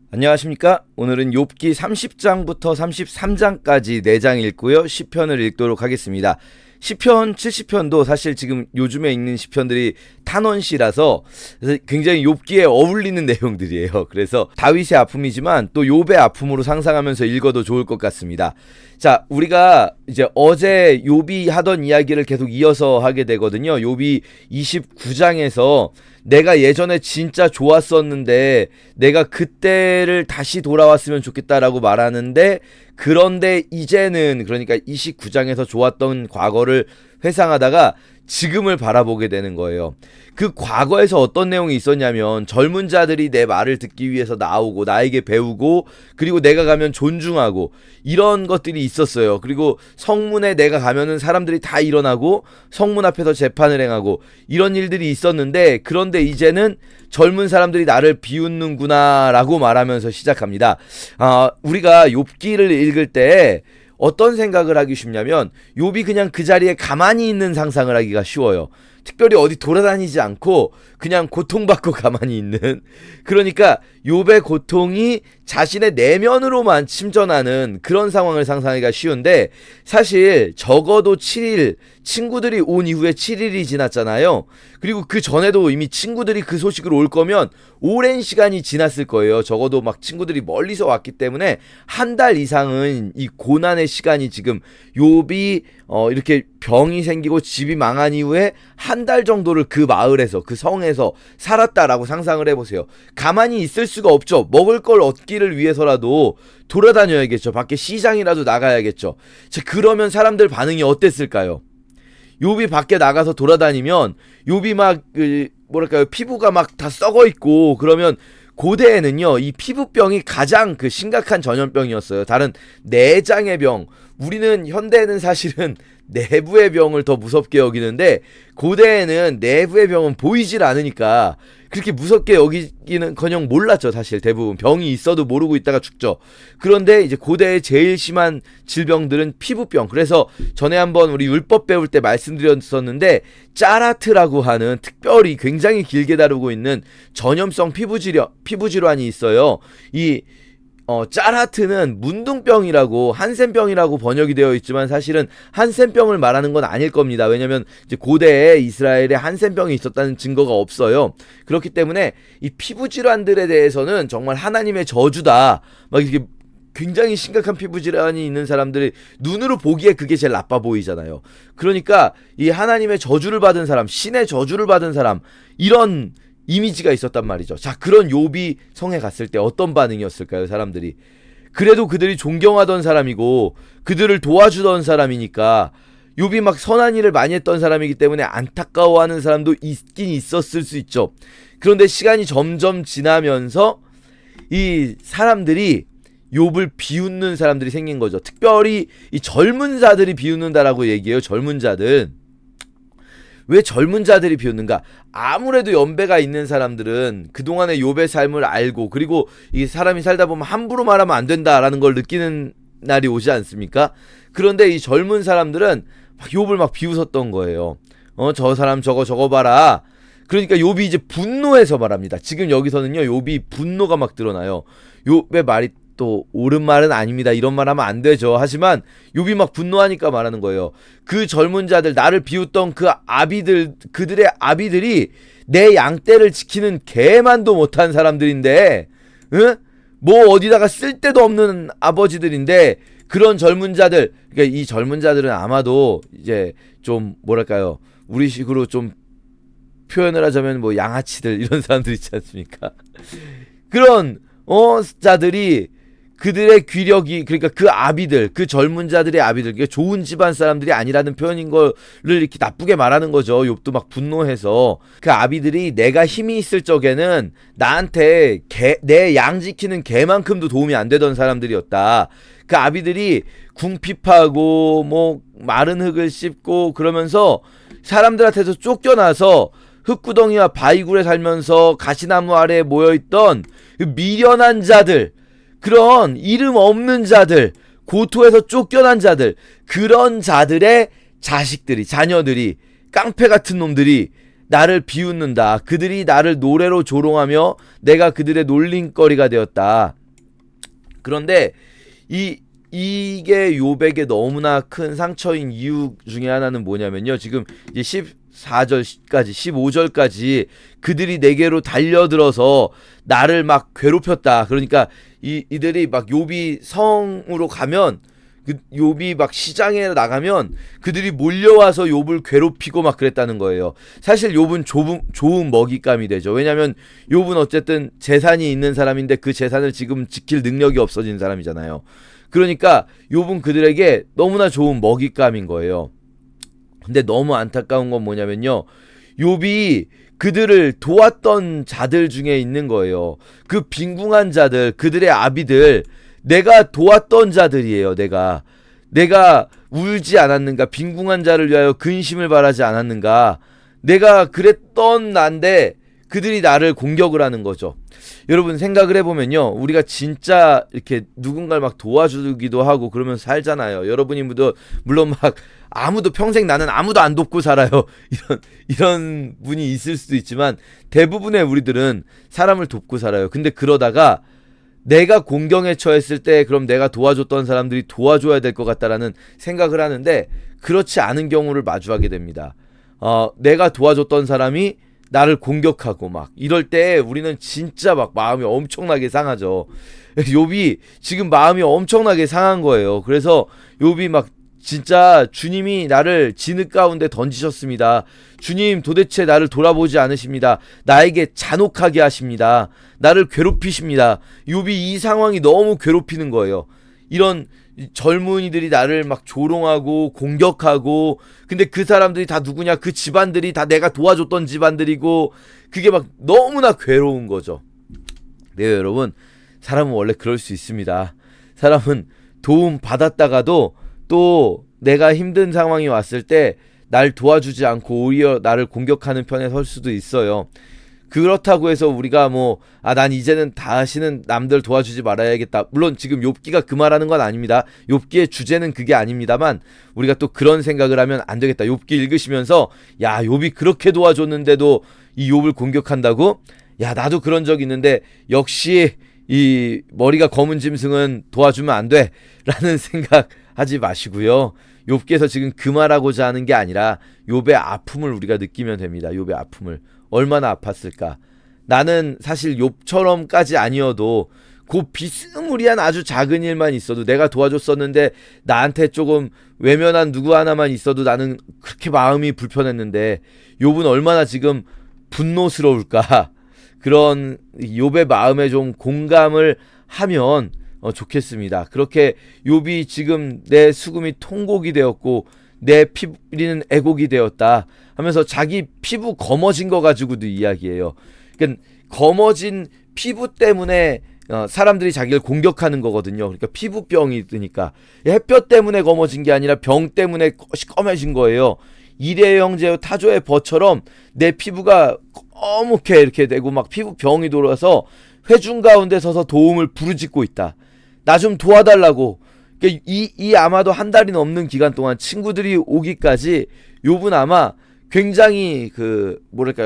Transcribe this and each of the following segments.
안녕하십니까? 오늘은 욥기 30장부터 33장까지 4장 읽고요. 시편을 읽도록 하겠습니다. 시편 70편도 사실 지금 요즘에 읽는 시편들이 탄원시라서 굉장히 욥기에 어울리는 내용들이에요. 그래서 다윗의 아픔이지만 또 욥의 아픔으로 상상하면서 읽어도 좋을 것 같습니다. 자, 우리가 이제 어제 욥이 하던 이야기를 계속 이어서 하게 되거든요. 욥이 29장에서 내가 예전에 진짜 좋았었는데 내가 그때를 다시 돌아왔으면 좋겠다라고 말하는데, 그런데 이제는, 그러니까 29장에서 좋았던 과거를 회상하다가 지금을 바라보게 되는 거예요. 그 과거에서 어떤 내용이 있었냐면, 젊은 자들이 내 말을 듣기 위해서 나오고 나에게 배우고, 그리고 내가 가면 존중하고, 이런 것들이 있었어요. 그리고 성문에 내가 가면은 사람들이 다 일어나고 성문 앞에서 재판을 행하고, 이런 일들이 있었는데, 그런데 이제는 젊은 사람들이 나를 비웃는구나 라고 말하면서 시작합니다. 우리가 욥기를 읽을 때 어떤 생각을 하기 쉽냐면, 욥이 그냥 그 자리에 가만히 있는 상상을 하기가 쉬워요. 특별히 어디 돌아다니지 않고 그냥 고통받고 가만히 있는, 그러니까 욥의 고통이 자신의 내면으로만 침전하는 그런 상황을 상상하기가 쉬운데, 사실 적어도 7일, 친구들이 온 이후에 7일이 지났잖아요. 그리고 그 전에도 이미 친구들이 그 소식을 올 거면 오랜 시간이 지났을 거예요. 적어도 막 친구들이 멀리서 왔기 때문에 한 달 이상은 이 고난의 시간이 지금 욥이 이렇게 병이 생기고 집이 망한 이후에 한 달 정도를 그 마을에서, 그 성에서 살았다라고 상상을 해보세요. 가만히 있을 수가 없죠. 먹을 걸 얻기를 위해서라도 돌아다녀야겠죠. 밖에 시장이라도 나가야겠죠. 자, 그러면 사람들 반응이 어땠을까요? 욥이 밖에 나가서 돌아다니면 욥이 막 뭐랄까요, 피부가 막 다 썩어 있고, 그러면 고대에는요, 이 피부병이 가장 그 심각한 전염병이었어요. 다른 내장의 병, 우리는 현대에는 사실은 내부의 병을 더 무섭게 여기는데, 고대에는 내부의 병은 보이질 않으니까 그렇게 무섭게 여기기는커녕 몰랐죠. 사실 대부분 병이 있어도 모르고 있다가 죽죠. 그런데 이제 고대의 제일 심한 질병들은 피부병. 그래서 전에 한번 우리 율법 배울 때 말씀드렸었는데, 짜라트라고 하는 특별히 굉장히 길게 다루고 있는 전염성 피부질환이 있어요. 이 짜라트는 문둥병이라고, 한센병이라고 번역이 되어 있지만 사실은 한센병을 말하는 건 아닐 겁니다. 왜냐면 이제 고대에 이스라엘에 한센병이 있었다는 증거가 없어요. 그렇기 때문에 이 피부질환들에 대해서는 정말 하나님의 저주다, 막 이렇게 굉장히 심각한 피부질환이 있는 사람들이 눈으로 보기에 그게 제일 나빠 보이잖아요. 그러니까 이 하나님의 저주를 받은 사람, 신의 저주를 받은 사람, 이런 이미지가 있었단 말이죠. 자, 그런 욥이 성에 갔을 때 어떤 반응이었을까요, 사람들이? 그래도 그들이 존경하던 사람이고 그들을 도와주던 사람이니까, 욥이 막 선한 일을 많이 했던 사람이기 때문에 안타까워하는 사람도 있긴 있었을 수 있죠. 그런데 시간이 점점 지나면서 이 사람들이 욥을 비웃는 사람들이 생긴 거죠. 특별히 이 젊은 자들이 비웃는다라고 얘기해요. 젊은 자들. 왜 젊은 자들이 비웃는가? 아무래도 연배가 있는 사람들은 그동안의 욥의 삶을 알고, 그리고 이 사람이 살다 보면 함부로 말하면 안 된다라는 걸 느끼는 날이 오지 않습니까? 그런데 이 젊은 사람들은 막 욥을 막 비웃었던 거예요. 저 사람 저거 봐라. 그러니까 욥이 이제 분노해서 말합니다. 지금 여기서는요, 욥이 분노가 막 드러나요. 욥의 말이 또 옳은 말은 아닙니다. 이런 말 하면 안 되죠. 하지만 욥이 막 분노하니까 말하는 거예요. 그 젊은 자들, 나를 비웃던 그 아비들, 그들의 아비들이 내 양떼를 지키는 개만도 못한 사람들인데, 응? 뭐 어디다가 쓸데도 없는 아버지들인데, 그런 젊은 자들, 그러니까 이 젊은 자들은 아마도 이제 좀 뭐랄까요, 우리식으로 좀 표현을 하자면 뭐 양아치들, 이런 사람들 있지 않습니까? 그런 자들이, 그들의 귀력이, 그러니까 그 아비들, 그 젊은 자들의 아비들, 그러니까 좋은 집안 사람들이 아니라는 표현인 거를 이렇게 나쁘게 말하는 거죠. 욥도 막 분노해서 그 아비들이 내가 힘이 있을 적에는 나한테 내 양 지키는 개만큼도 도움이 안 되던 사람들이었다. 그 아비들이 궁핍하고 뭐 마른 흙을 씹고 그러면서 사람들한테서 쫓겨나서 흙구덩이와 바위굴에 살면서 가시나무 아래에 모여있던 그 미련한 자들, 그런 이름 없는 자들, 고토에서 쫓겨난 자들, 그런 자들의 자식들이, 자녀들이, 깡패 같은 놈들이 나를 비웃는다. 그들이 나를 노래로 조롱하며 내가 그들의 놀림거리가 되었다. 그런데 이게 욥에게 너무나 큰 상처인 이유 중에 하나는 뭐냐면요. 지금 이제 14절까지 15절까지 그들이 내게로 달려들어서 나를 막 괴롭혔다. 그러니까 이들이 막 욥이 성으로 가면 욥이 막 시장에 나가면 그들이 몰려와서 욥을 괴롭히고 막 그랬다는 거예요. 사실 욥은 좋은 먹잇감이 되죠. 왜냐하면 욥은 어쨌든 재산이 있는 사람인데 그 재산을 지금 지킬 능력이 없어진 사람이잖아요. 그러니까 욥은 그들에게 너무나 좋은 먹잇감인 거예요. 근데 너무 안타까운 건 뭐냐면요, 욥이 그들을 도왔던 자들 중에 있는 거예요. 그 빈궁한 자들, 그들의 아비들, 내가 도왔던 자들이에요. 내가 울지 않았는가? 빈궁한 자를 위하여 근심을 바라지 않았는가? 내가 그랬던 난데 그들이 나를 공격을 하는 거죠. 여러분 생각을 해보면요, 우리가 진짜 이렇게 누군가를 막 도와주기도 하고 그러면서 살잖아요. 여러분이 물론 막 아무도 평생 나는 아무도 안 돕고 살아요. 이런 분이 있을 수도 있지만 대부분의 우리들은 사람을 돕고 살아요. 근데 그러다가 내가 공경에 처했을 때 그럼 내가 도와줬던 사람들이 도와줘야 될 것 같다라는 생각을 하는데 그렇지 않은 경우를 마주하게 됩니다. 내가 도와줬던 사람이 나를 공격하고 막 이럴 때 우리는 진짜 막 마음이 엄청나게 상하죠. 욥이 지금 마음이 엄청나게 상한 거예요. 그래서 욥이 막 진짜 주님이 나를 진흙 가운데 던지셨습니다. 주님 도대체 나를 돌아보지 않으십니다. 나에게 잔혹하게 하십니다. 나를 괴롭히십니다. 욥이 이 상황이 너무 괴롭히는 거예요. 이런 젊은이들이 나를 막 조롱하고 공격하고, 근데 그 사람들이 다 누구냐? 그 집안들이 다 내가 도와줬던 집안들이고, 그게 막 너무나 괴로운 거죠. 네, 여러분, 사람은 원래 그럴 수 있습니다. 사람은 도움 받았다가도 또 내가 힘든 상황이 왔을 때 날 도와주지 않고 오히려 나를 공격하는 편에 설 수도 있어요. 그렇다고 해서 우리가 난 이제는 다시는 남들 도와주지 말아야겠다. 물론 지금 욥기가 그 말하는 건 아닙니다. 욥기의 주제는 그게 아닙니다만 우리가 또 그런 생각을 하면 안 되겠다. 욥기 읽으시면서 야, 욥이 그렇게 도와줬는데도 이 욥을 공격한다고? 야, 나도 그런 적 있는데 역시 이 머리가 검은 짐승은 도와주면 안 돼 라는 생각 하지 마시고요. 욥기에서 지금 그 말하고자 하는 게 아니라 욥의 아픔을 우리가 느끼면 됩니다. 욥의 아픔을. 얼마나 아팠을까. 나는 사실 욥처럼까지 아니어도 그 비스무리한 아주 작은 일만 있어도, 내가 도와줬었는데 나한테 조금 외면한 누구 하나만 있어도 나는 그렇게 마음이 불편했는데 욥은 얼마나 지금 분노스러울까. 그런 욥의 마음에 좀 공감을 하면 좋겠습니다. 그렇게 욥이 지금 내 수금이 통곡이 되었고 내 피부리는 애곡이 되었다 하면서 자기 피부 검어진 거 가지고도 이야기해요. 그러니까 검어진 피부 때문에 사람들이 자기를 공격하는 거거든요. 그러니까 피부병이 있으니까. 햇볕 때문에 검어진 게 아니라 병 때문에 시꺼매진 거예요. 일회용 제어 타조의 벗처럼 내 피부가 검게 이렇게 되고 막 피부병이 돌아서 회중 가운데 서서 도움을 부르짖고 있다. 나 좀 도와달라고. 그러니까 이 아마도 한 달이 넘는 기간 동안 친구들이 오기까지 욥은 아마 굉장히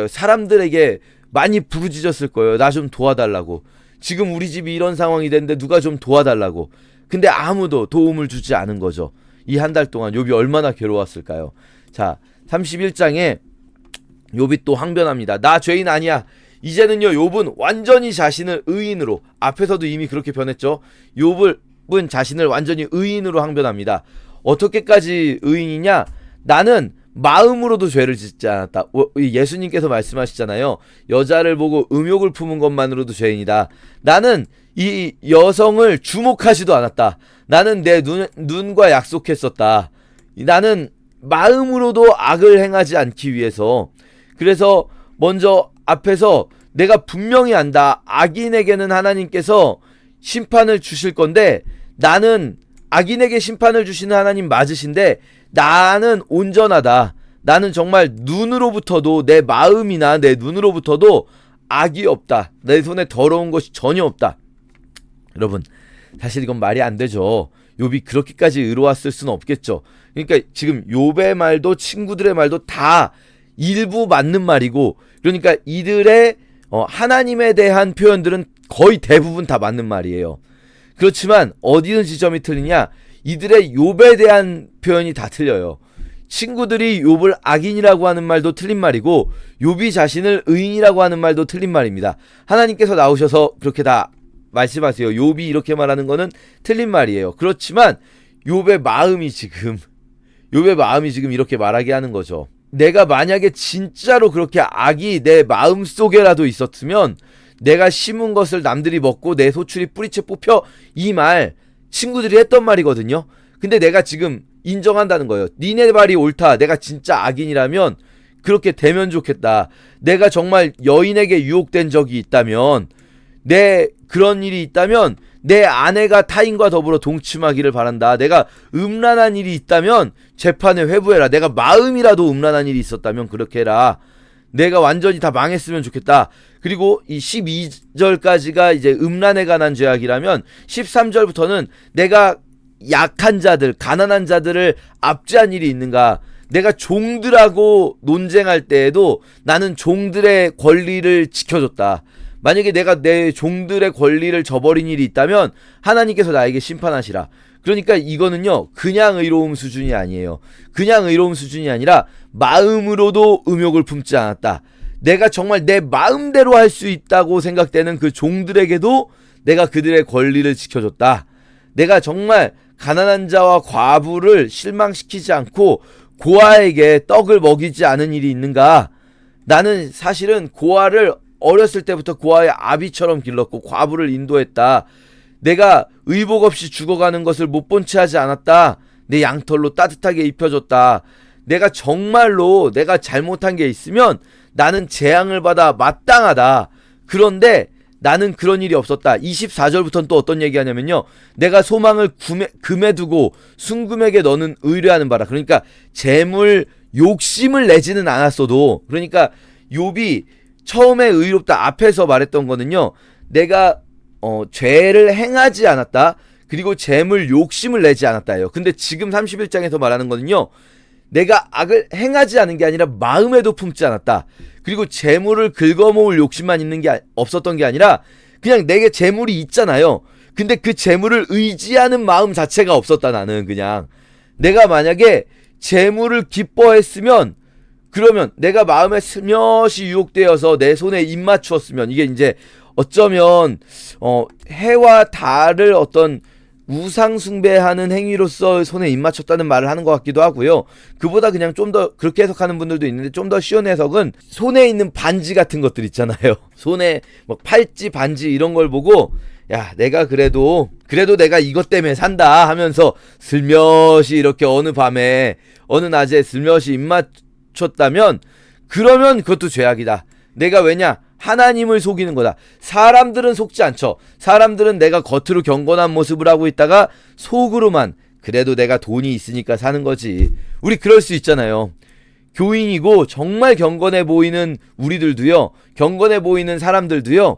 사람들에게 많이 부르짖었을 거예요. 나 좀 도와달라고. 지금 우리 집이 이런 상황이 됐는데 누가 좀 도와달라고. 근데 아무도 도움을 주지 않은 거죠. 이 한 달 동안 욥이 얼마나 괴로웠을까요? 자, 31장에 욥이 또 항변합니다. 나 죄인 아니야. 이제는요, 욥은 완전히 자신을 의인으로, 앞에서도 이미 그렇게 변했죠. 욥은 자신을 완전히 의인으로 항변합니다. 어떻게까지 의인이냐? 나는 마음으로도 죄를 짓지 않았다. 예수님께서 말씀하시잖아요. 여자를 보고 음욕을 품은 것만으로도 죄인이다. 나는 이 여성을 주목하지도 않았다. 나는 내 눈과 약속했었다. 나는 마음으로도 악을 행하지 않기 위해서. 그래서 먼저 앞에서 내가 분명히 안다. 악인에게는 하나님께서 심판을 주실 건데 나는 악인에게 심판을 주시는 하나님 맞으신데 나는 온전하다. 나는 정말 눈으로부터도, 내 마음이나 내 눈으로부터도 악이 없다. 내 손에 더러운 것이 전혀 없다. 여러분, 사실 이건 말이 안 되죠. 욥이 그렇게까지 의로웠을 수는 없겠죠. 그러니까 지금 욥의 말도 친구들의 말도 다 일부 맞는 말이고, 그러니까 이들의 하나님에 대한 표현들은 거의 대부분 다 맞는 말이에요. 그렇지만 어디는 지점이 틀리냐? 이들의 욥에 대한 표현이 다 틀려요. 친구들이 욥을 악인이라고 하는 말도 틀린 말이고, 욥이 자신을 의인이라고 하는 말도 틀린 말입니다. 하나님께서 나오셔서 그렇게 다 말씀하세요. 욥이 이렇게 말하는 거는 틀린 말이에요. 그렇지만 욥의 마음이 지금 이렇게 말하게 하는 거죠. 내가 만약에 진짜로 그렇게 악이 내 마음속에라도 있었으면 내가 심은 것을 남들이 먹고 내 소출이 뿌리채 뽑혀, 이 말 친구들이 했던 말이거든요. 근데 내가 지금 인정한다는 거예요. 니네 말이 옳다. 내가 진짜 악인이라면 그렇게 되면 좋겠다. 내가 정말 여인에게 유혹된 적이 있다면, 내 그런 일이 있다면 내 아내가 타인과 더불어 동침하기를 바란다. 내가 음란한 일이 있다면 재판에 회부해라. 내가 마음이라도 음란한 일이 있었다면 그렇게 해라. 내가 완전히 다 망했으면 좋겠다. 그리고 이 12절까지가 이제 음란에 관한 죄악이라면 13절부터는 내가 약한 자들, 가난한 자들을 압제한 일이 있는가. 내가 종들하고 논쟁할 때에도 나는 종들의 권리를 지켜줬다. 만약에 내가 내 종들의 권리를 저버린 일이 있다면 하나님께서 나에게 심판하시라. 그러니까 이거는요, 그냥 의로움 수준이 아니에요. 그냥 의로움 수준이 아니라 마음으로도 음욕을 품지 않았다. 내가 정말 내 마음대로 할 수 있다고 생각되는 그 종들에게도 내가 그들의 권리를 지켜줬다. 내가 정말 가난한 자와 과부를 실망시키지 않고 고아에게 떡을 먹이지 않은 일이 있는가? 나는 사실은 고아를 어렸을 때부터 고아의 아비처럼 길렀고 과부를 인도했다. 내가 의복 없이 죽어가는 것을 못 본 채 하지 않았다. 내 양털로 따뜻하게 입혀줬다. 내가 정말로 내가 잘못한 게 있으면 나는 재앙을 받아 마땅하다. 그런데 나는 그런 일이 없었다. 24절부터는 또 어떤 얘기하냐면요, 내가 소망을 금에 두고 순금에게 너는 의뢰하는 바라. 그러니까 재물 욕심을 내지는 않았어도, 그러니까 욥이 처음에 의롭다 앞에서 말했던 거는요, 내가 죄를 행하지 않았다. 그리고 재물 욕심을 내지 않았다예요. 근데 지금 31장에서 말하는 거는요, 내가 악을 행하지 않은 게 아니라 마음에도 품지 않았다. 그리고 재물을 긁어모을 욕심만 있는 게 없었던 게 아니라 그냥 내게 재물이 있잖아요. 근데 그 재물을 의지하는 마음 자체가 없었다. 나는 그냥 내가 만약에 재물을 기뻐했으면, 그러면 내가 마음에 스며시 유혹되어서 내 손에 입 맞추었으면, 이게 이제 어쩌면 해와 달을 어떤 우상 숭배하는 행위로서 손에 입 맞췄다는 말을 하는 것 같기도 하고요. 그보다 그냥 좀 더 그렇게 해석하는 분들도 있는데, 좀 더 쉬운 해석은 손에 있는 반지 같은 것들 있잖아요. 손에 뭐 팔찌, 반지 이런 걸 보고, 야, 내가 그래도 내가 이것 때문에 산다 하면서 슬며시 이렇게 어느 밤에 어느 낮에 슬며시 입 맞췄다면, 그러면 그것도 죄악이다. 내가 왜냐? 하나님을 속이는 거다. 사람들은 속지 않죠. 사람들은 내가 겉으로 경건한 모습을 하고 있다가 속으로만 그래도 내가 돈이 있으니까 사는 거지. 우리 그럴 수 있잖아요. 교인이고 정말 경건해 보이는 우리들도요, 경건해 보이는 사람들도요,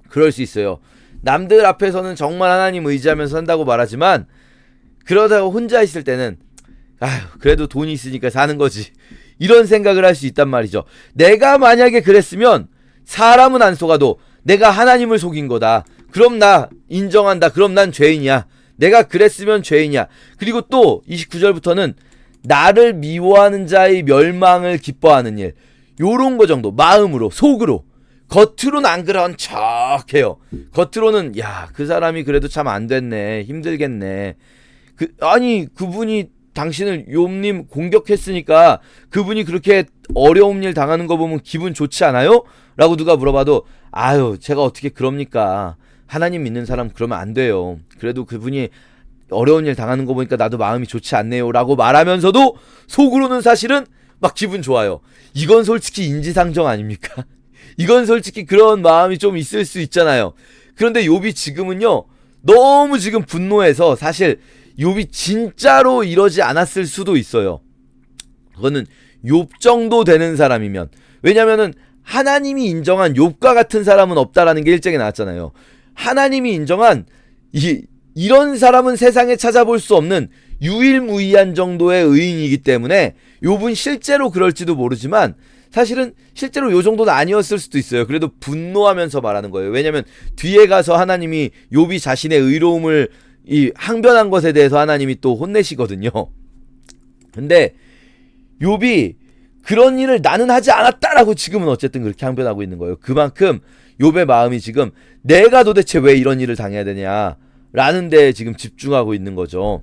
그럴 수 있어요. 남들 앞에서는 정말 하나님 의지하면서 산다고 말하지만, 그러다가 혼자 있을 때는 아휴, 그래도 돈이 있으니까 사는 거지, 이런 생각을 할 수 있단 말이죠. 내가 만약에 그랬으면 사람은 안 속아도 내가 하나님을 속인 거다. 그럼 나 인정한다. 그럼 난 죄인이야. 내가 그랬으면 죄인이야. 그리고 또 29절부터는 나를 미워하는 자의 멸망을 기뻐하는 일, 요런 거 정도, 마음으로, 속으로. 겉으로는 안 그런 척해요. 겉으로는 야, 그 사람이 그래도 참 안 됐네, 힘들겠네. 아니 그분이 당신을 욥님 공격했으니까 그분이 그렇게 어려운 일 당하는 거 보면 기분 좋지 않아요? 라고 누가 물어봐도 아유, 제가 어떻게 그럽니까? 하나님 믿는 사람 그러면 안 돼요. 그래도 그분이 어려운 일 당하는 거 보니까 나도 마음이 좋지 않네요 라고 말하면서도 속으로는 사실은 막 기분 좋아요. 이건 솔직히 인지상정 아닙니까? 이건 솔직히 그런 마음이 좀 있을 수 있잖아요. 그런데 욥이 지금은요, 너무 지금 분노해서 사실 욥이 진짜로 이러지 않았을 수도 있어요. 그거는 욥 정도 되는 사람이면. 왜냐면은 하나님이 인정한 욥과 같은 사람은 없다라는 게 1장에 나왔잖아요. 하나님이 인정한 이런 사람은 세상에 찾아볼 수 없는 유일무이한 정도의 의인이기 때문에 욥은 실제로 그럴지도 모르지만 사실은 실제로 요 정도는 아니었을 수도 있어요. 그래도 분노하면서 말하는 거예요. 왜냐면 뒤에 가서 하나님이 욥이 자신의 의로움을 항변한 것에 대해서 하나님이 또 혼내시거든요. 근데 욥이 그런 일을 나는 하지 않았다라고 지금은 어쨌든 그렇게 항변하고 있는 거예요. 그만큼 욥의 마음이 지금 내가 도대체 왜 이런 일을 당해야 되냐라는 데에 지금 집중하고 있는 거죠.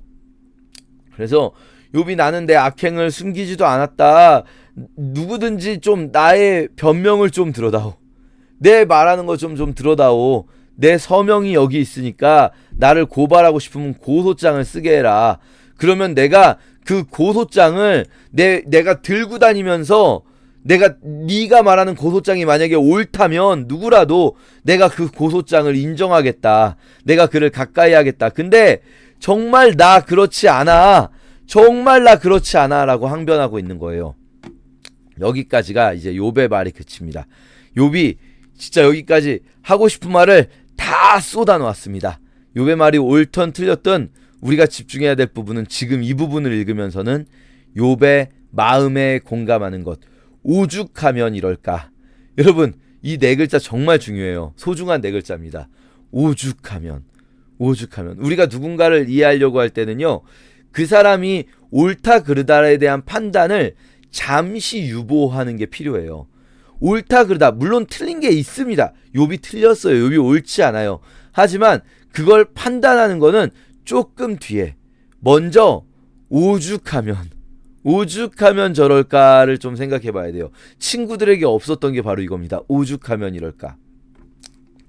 그래서 욥이 나는 내 악행을 숨기지도 않았다. 누구든지 좀 나의 변명을 좀 들어다오. 내 말하는 거 좀 들어다오. 내 서명이 여기 있으니까 나를 고발하고 싶으면 고소장을 쓰게 해라. 그러면 내가 그 고소장을 내가 들고 다니면서 네가 말하는 고소장이 만약에 옳다면 누구라도 내가 그 고소장을 인정하겠다. 내가 그를 가까이 하겠다. 근데 정말 나 그렇지 않아. 정말 나 그렇지 않아 라고 항변하고 있는 거예요. 여기까지가 이제 욥의 말이 그칩니다. 욥이 진짜 여기까지 하고 싶은 말을 다 쏟아놓았습니다. 욥의 말이 옳든 틀렸든 우리가 집중해야 될 부분은 지금 이 부분을 읽으면서는 욥의 마음에 공감하는 것. 오죽하면 이럴까. 여러분 이 네 글자 정말 중요해요. 소중한 네 글자입니다. 오죽하면. 우리가 누군가를 이해하려고 할 때는요, 그 사람이 옳다 그르다에 대한 판단을 잠시 유보하는 게 필요해요. 옳다 그르다 물론 틀린 게 있습니다. 욥이 틀렸어요. 욥이 옳지 않아요. 하지만 그걸 판단하는 거는 조금 뒤에, 먼저 오죽하면 저럴까를 좀 생각해 봐야 돼요. 친구들에게 없었던 게 바로 이겁니다. 오죽하면 이럴까.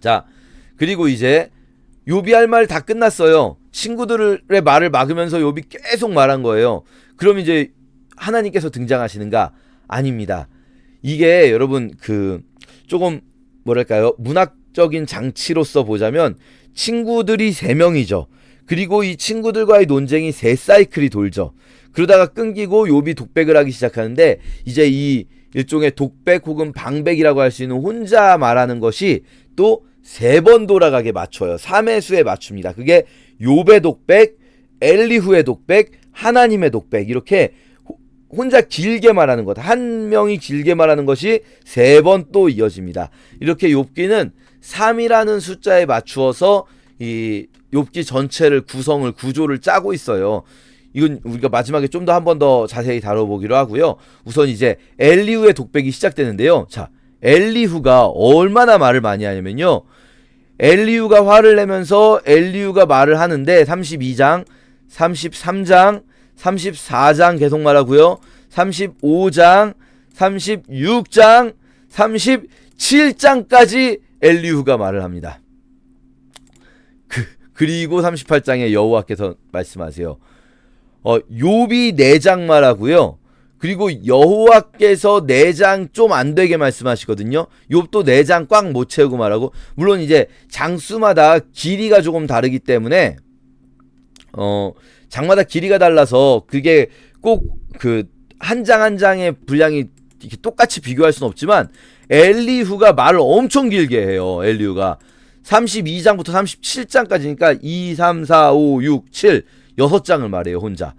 자, 그리고 이제 욥이 할 말 다 끝났어요. 친구들의 말을 막으면서 욥이 계속 말한 거예요. 그럼 이제 하나님께서 등장하시는가? 아닙니다. 이게 여러분 조금 뭐랄까요? 문학적인 장치로서 보자면 친구들이 3명이죠. 그리고 이 친구들과의 논쟁이 3사이클이 돌죠. 그러다가 끊기고 욥이 독백을 하기 시작하는데, 이제 이 일종의 독백 혹은 방백이라고 할 수 있는 혼자 말하는 것이 또 3번 돌아가게 맞춰요. 3의 수에 맞춥니다. 그게 욥의 독백, 엘리후의 독백, 하나님의 독백, 이렇게 혼자 길게 말하는 것, 한 명이 길게 말하는 것이 3번 또 이어집니다. 이렇게 욥기는 3이라는 숫자에 맞추어서 이 욥기 전체를 구조를 짜고 있어요. 이건 우리가 마지막에 좀 더 한 번 더 자세히 다뤄보기로 하고요. 우선 이제 엘리후의 독백이 시작되는데요. 자, 엘리후가 얼마나 말을 많이 하냐면요, 엘리후가 화를 내면서 엘리후가 말을 하는데 32장, 33장, 34장 계속 말하고요. 35장, 36장, 37장까지 엘리후가 말을 합니다. 그리고 38장에 여호와께서 말씀하세요. 욥이 4장 말하고요. 그리고 여호와께서 4장 좀 안 되게 말씀하시거든요. 욥도 4장 꽉 못 채우고 말하고, 물론 이제 장수마다 길이가 조금 다르기 때문에 장마다 길이가 달라서 그게 꼭 한 장 한 장의 분량이 이렇게 똑같이 비교할 수는 없지만, 엘리후가 말을 엄청 길게 해요. 엘리후가 32장부터 37장까지니까 2, 3, 4, 5, 6, 7 6장을 말해요. 혼자.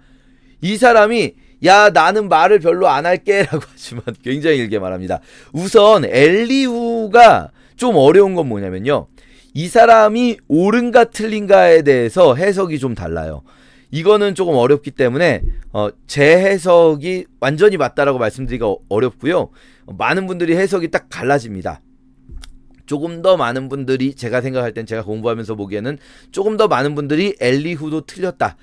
이 사람이 야 나는 말을 별로 안 할게 라고 하지만 굉장히 길게 말합니다. 우선 엘리후가 좀 어려운 건 뭐냐면요, 이 사람이 옳은가 틀린가에 대해서 해석이 좀 달라요. 이거는 조금 어렵기 때문에 제 해석이 완전히 맞다라고 말씀드리기가 어렵고요. 많은 분들이 해석이 딱 갈라집니다. 조금 더 많은 분들이, 제가 생각할 땐, 제가 공부하면서 보기에는 조금 더 많은 분들이 엘리후도 틀렸다,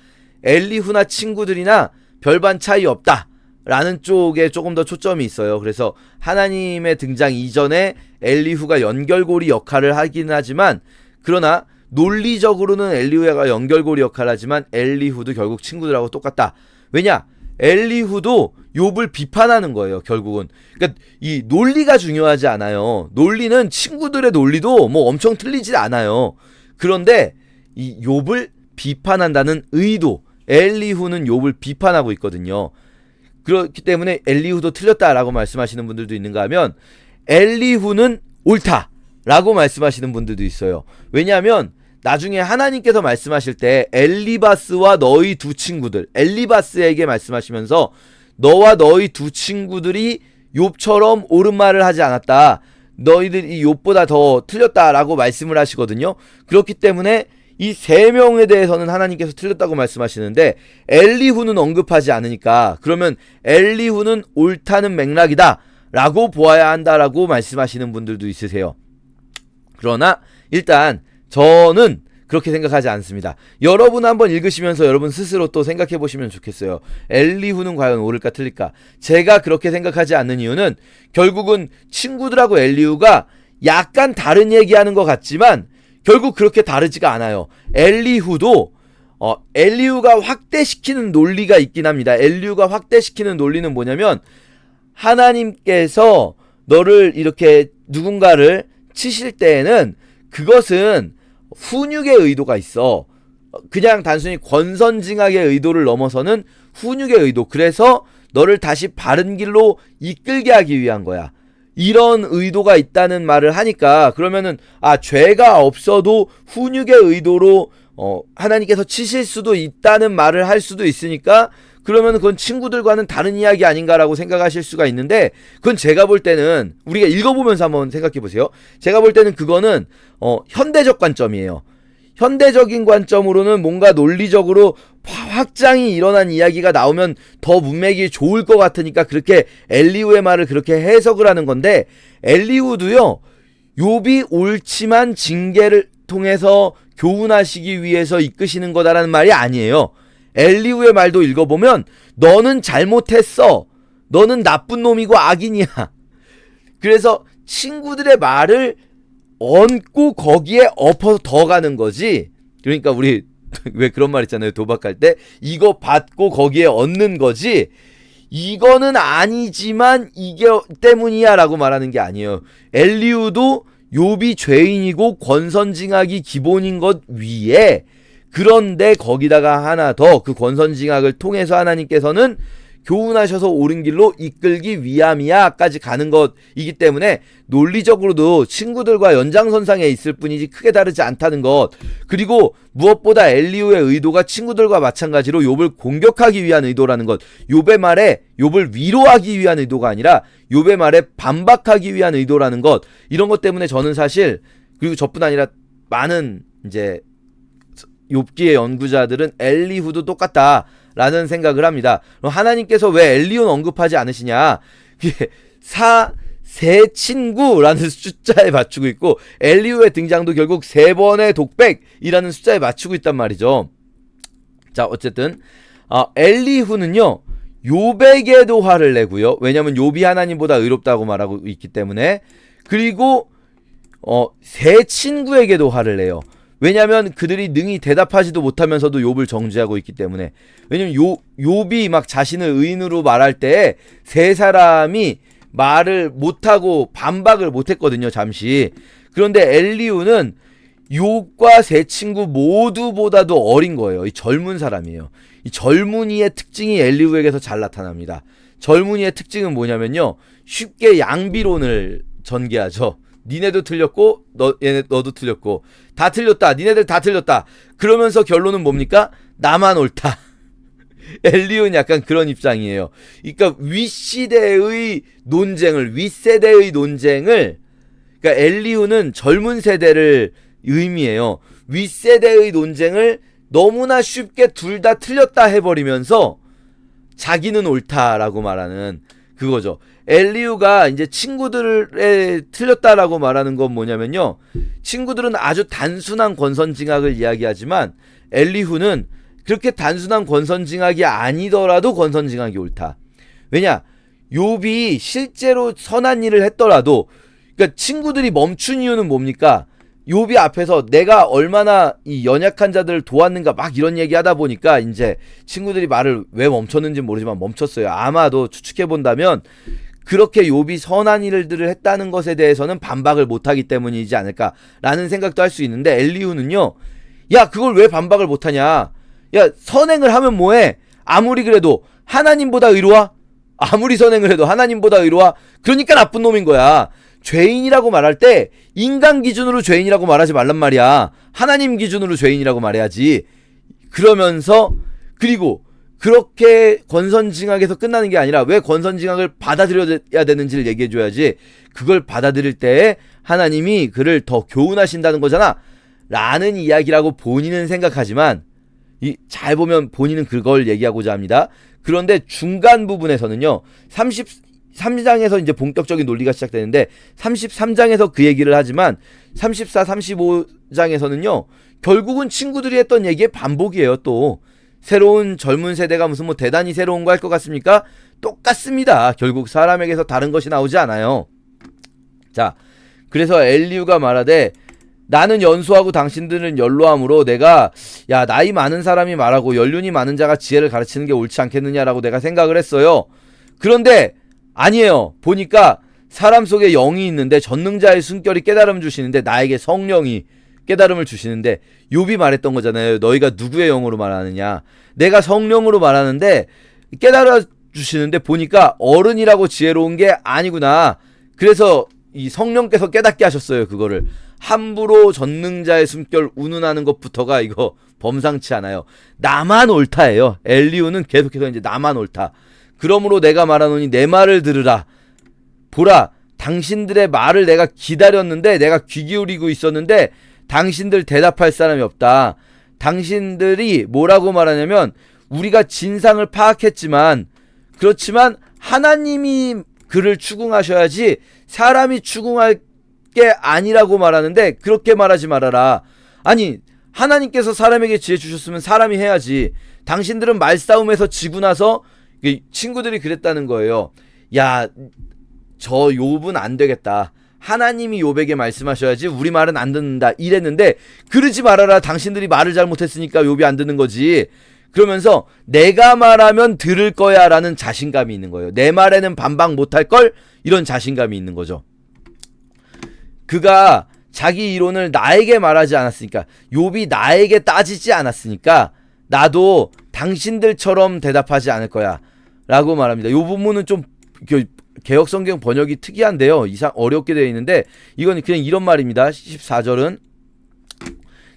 엘리후나 친구들이나 별반 차이 없다 라는 쪽에 조금 더 초점이 있어요. 그래서 하나님의 등장 이전에 엘리후가 연결고리 역할을 하긴 하지만, 그러나 논리적으로는 엘리후가 연결고리 역할을 하지만 엘리후도 결국 친구들하고 똑같다. 왜냐? 엘리후도 욥을 비판하는 거예요. 결국은. 그러니까 이 논리가 중요하지 않아요. 논리는, 친구들의 논리도 뭐 엄청 틀리지 않아요. 그런데 이 욥을 비판한다는 의도, 엘리후는 욥을 비판하고 있거든요. 그렇기 때문에 엘리후도 틀렸다라고 말씀하시는 분들도 있는가 하면, 엘리후는 옳다라고 말씀하시는 분들도 있어요. 왜냐하면 나중에 하나님께서 말씀하실 때 엘리바스와 너희 두 친구들, 엘리바스에게 말씀하시면서 너와 너희 두 친구들이 욥처럼 옳은 말을 하지 않았다. 너희들이 욥보다 더 틀렸다라고 말씀을 하시거든요. 그렇기 때문에 이 세 명에 대해서는 하나님께서 틀렸다고 말씀하시는데 엘리후는 언급하지 않으니까 그러면 엘리후는 옳다는 맥락이다 라고 보아야 한다라고 말씀하시는 분들도 있으세요. 그러나 일단 저는 그렇게 생각하지 않습니다. 여러분 한번 읽으시면서 여러분 스스로 또 생각해 보시면 좋겠어요. 엘리후는 과연 옳을까 틀릴까? 제가 그렇게 생각하지 않는 이유는 결국은 친구들하고 엘리후가 약간 다른 얘기하는 것 같지만 결국 그렇게 다르지가 않아요. 엘리후도 엘리후가 확대시키는 논리가 있긴 합니다. 엘리후가 확대시키는 논리는 뭐냐면 하나님께서 너를 이렇게 누군가를 치실 때에는 그것은 훈육의 의도가 있어. 그냥 단순히 권선징악의 의도를 넘어서는 훈육의 의도. 그래서 너를 다시 바른 길로 이끌게 하기 위한 거야. 이런 의도가 있다는 말을 하니까 그러면은 죄가 없어도 훈육의 의도로 하나님께서 치실 수도 있다는 말을 할 수도 있으니까 그러면 그건 친구들과는 다른 이야기 아닌가라고 생각하실 수가 있는데 그건 제가 볼 때는 우리가 읽어보면서 한번 생각해 보세요. 제가 볼 때는 그거는 현대적 관점이에요. 현대적인 관점으로는 뭔가 논리적으로 확장이 일어난 이야기가 나오면 더 문맥이 좋을 것 같으니까 그렇게 엘리후의 말을 그렇게 해석을 하는 건데 엘리후도요. 욥이 옳지만 징계를 통해서 교훈하시기 위해서 이끄시는 거다라는 말이 아니에요. 엘리후의 말도 읽어보면 너는 잘못했어. 너는 나쁜 놈이고 악인이야. 그래서 친구들의 말을 얹고 거기에 엎어서 더 가는 거지. 그러니까 우리 왜 그런 말 있잖아요. 도박할 때 이거 받고 거기에 얹는 거지. 이거는 아니지만 이게 때문이야 라고 말하는 게 아니에요. 엘리후도 욥이 죄인이고 권선징악이 기본인 것 위에 그런데 거기다가 하나 더 그 권선징악을 통해서 하나님께서는 교훈하셔서 옳은 길로 이끌기 위함이야까지 가는 것이기 때문에 논리적으로도 친구들과 연장선상에 있을 뿐이지 크게 다르지 않다는 것. 그리고 무엇보다 엘리후의 의도가 친구들과 마찬가지로 욥을 공격하기 위한 의도라는 것. 욥의 말에 욥을 위로하기 위한 의도가 아니라 욥의 말에 반박하기 위한 의도라는 것. 이런 것 때문에 저는 사실 그리고 저뿐 아니라 많은 이제 욥기의 연구자들은 엘리후도 똑같다라는 생각을 합니다. 그럼 하나님께서 왜 엘리후는 언급하지 않으시냐? 세 친구라는 숫자에 맞추고 있고 엘리후의 등장도 결국 3번의 독백이라는 숫자에 맞추고 있단 말이죠. 자, 어쨌든 엘리후는요. 욥에게도 화를 내고요. 왜냐하면 욥이 하나님보다 의롭다고 말하고 있기 때문에. 그리고 세 친구에게도 화를 내요. 왜냐면 그들이 능히 대답하지도 못하면서도 욥을 정죄하고 있기 때문에. 왜냐면 욥이 막 자신을 의인으로 말할 때 세 사람이 말을 못하고 반박을 못했거든요. 잠시. 그런데 엘리후는 욥과 세 친구 모두보다도 어린 거예요. 이 젊은 사람이에요. 이 젊은이의 특징이 엘리후에게서 잘 나타납니다. 젊은이의 특징은 뭐냐면요. 쉽게 양비론을 전개하죠. 니네도 틀렸고 너도 틀렸고 다 틀렸다. 니네들 다 틀렸다. 그러면서 결론은 뭡니까? 나만 옳다. 엘리후는 약간 그런 입장이에요. 그러니까 윗세대의 논쟁을 그러니까 엘리후는 젊은 세대를 의미해요. 윗세대의 논쟁을 너무나 쉽게 둘 다 틀렸다 해버리면서 자기는 옳다라고 말하는 그거죠. 엘리후가 이제 친구들에 틀렸다라고 말하는 건 뭐냐면요. 친구들은 아주 단순한 권선징악을 이야기하지만 엘리후는 그렇게 단순한 권선징악이 아니더라도 권선징악이 옳다. 왜냐? 욥이 실제로 선한 일을 했더라도 그러니까 친구들이 멈춘 이유는 뭡니까? 욥이 앞에서 내가 얼마나 이 연약한 자들을 도왔는가 막 이런 얘기하다 보니까 이제 친구들이 말을 왜 멈췄는지 모르지만 멈췄어요. 아마도 추측해 본다면 그렇게 욥이 선한 일들을 했다는 것에 대해서는 반박을 못하기 때문이지 않을까라는 생각도 할 수 있는데 엘리후는요. 야 그걸 왜 반박을 못하냐. 야 선행을 하면 뭐해. 아무리 그래도 하나님보다 의로워. 아무리 선행을 해도 하나님보다 의로워. 그러니까 나쁜 놈인 거야. 죄인이라고 말할 때 인간 기준으로 죄인이라고 말하지 말란 말이야. 하나님 기준으로 죄인이라고 말해야지. 그러면서 그리고 그렇게 권선징악에서 끝나는 게 아니라 왜 권선징악을 받아들여야 되는지를 얘기해줘야지. 그걸 받아들일 때 하나님이 그를 더 교훈하신다는 거잖아 라는 이야기라고 본인은 생각하지만 잘 보면 본인은 그걸 얘기하고자 합니다. 그런데 중간 부분에서는요 33장에서 이제 본격적인 논리가 시작되는데 33장에서 그 얘기를 하지만 34, 35장에서는요 결국은 친구들이 했던 얘기의 반복이에요. 또 새로운 젊은 세대가 무슨 뭐 대단히 새로운 거 할 것 같습니까? 똑같습니다. 결국 사람에게서 다른 것이 나오지 않아요. 자, 그래서 엘리후가 말하되 나는 연소하고 당신들은 연로함으로 내가 나이 많은 사람이 말하고 연륜이 많은 자가 지혜를 가르치는 게 옳지 않겠느냐라고 내가 생각을 했어요. 그런데 아니에요. 보니까 사람 속에 영이 있는데 전능자의 숨결이 깨달음을 주시는데 나에게 성령이 깨달음을 주시는데 욥이 말했던 거잖아요. 너희가 누구의 영으로 말하느냐. 내가 성령으로 말하는데 깨달아 주시는데 보니까 어른이라고 지혜로운 게 아니구나. 그래서 이 성령께서 깨닫게 하셨어요. 그거를 함부로 전능자의 숨결 운운하는 것부터가 이거 범상치 않아요. 나만 옳다예요. 엘리후는 계속해서 이제 나만 옳다. 그러므로 내가 말하노니 내 말을 들으라. 보라, 당신들의 말을 내가 기다렸는데 내가 귀 기울이고 있었는데 당신들 대답할 사람이 없다. 당신들이 뭐라고 말하냐면 우리가 진상을 파악했지만 그렇지만 하나님이 그를 추궁하셔야지 사람이 추궁할 게 아니라고 말하는데 그렇게 말하지 말아라. 아니 하나님께서 사람에게 지혜 주셨으면 사람이 해야지. 당신들은 말싸움에서 지고 나서 친구들이 그랬다는 거예요. 야, 저 욥은 안 되겠다. 하나님이 욥에게 말씀하셔야지 우리 말은 안 듣는다 이랬는데 그러지 말아라. 당신들이 말을 잘못했으니까 욥이 안 듣는 거지. 그러면서 내가 말하면 들을 거야 라는 자신감이 있는 거예요. 내 말에는 반박 못할 걸 이런 자신감이 있는 거죠. 그가 자기 이론을 나에게 말하지 않았으니까 욥이 나에게 따지지 않았으니까 나도 당신들처럼 대답하지 않을 거야 라고 말합니다. 이 부분은 좀 개혁성경 번역이 특이한데요. 이상 어렵게 되어 있는데 이건 그냥 이런 말입니다. 14절은